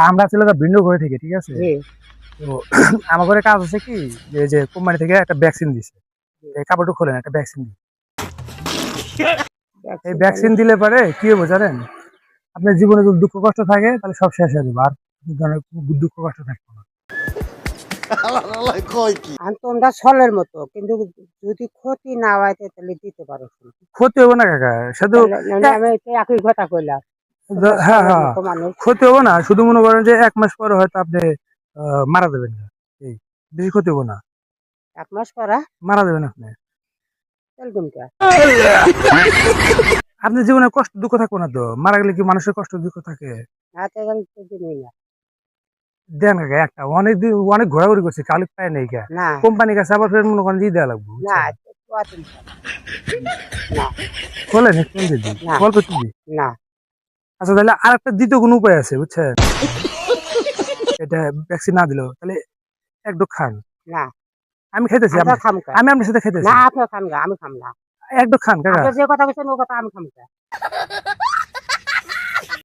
আমরা ছিল ভিন্ন করে থেকে, ঠিক আছে? তো আমার ঘরে কাজ আছে কি, যে কোম্পানি থেকে একটা ভ্যাকসিন দিছে, এই কাপড়টা খোলেন, একটা ভ্যাকসিন দিই। এই ভ্যাকসিন দিলে পরে কি হবে জানেন, আপনার জীবনে যদি দুঃখ কষ্ট থাকে তাহলে সব শেষ হয়ে যাবে, আর ধরনের দুঃখ কষ্ট থাকবে না। তোমরা ছলের মতো, কিন্তু যদি ক্ষতি না হয় তাহলে দিতে পারো। ক্ষতি হবে না কাকা, শুধু আমি একই কথা কইলাম। হ্যাঁ হ্যাঁ, ক্ষতি হবে না, শুধু মনে করেন যে 1 মাস পরে হয়তো আপনি মারা যাবেন না, এই বেশি ক্ষতি হবে না। 1 মাস পরে মারা যাবেন আপনি, এরকম কে? আপনার জীবনে কষ্ট দুঃখ থাকবে না তো, মারা গেলে কি মানুষের কষ্ট দুঃখ থাকে? হাতে এখন দিনই না। দেন কাকা একটা, অনেক দিন অনেক ঘোরাঘুরি করছে, কালি পায় নাই কে না কোম্পানির কাছে, আবার ফের মনে করেন দিয়ে দেওয়া লাগবে, না না বলেন একটু দিদি, না গল্প একটু দিই। না আচ্ছা তাহলে আর একটা দ্বিতীয় কোনো উপায় আছে বুঝছেন, এটা ভ্যাকসিন না দিলেও তাহলে এক ডোজ খান। না আমি খাইতেছি, আমরা খাম কে? আমি আপনার সাথে খাইতেছি, না আপনি খান গা, আমি খাম না। এক ডোজ খান কাকা। আপনি যে কথা বলছেন ও কথা আমি খাম কে?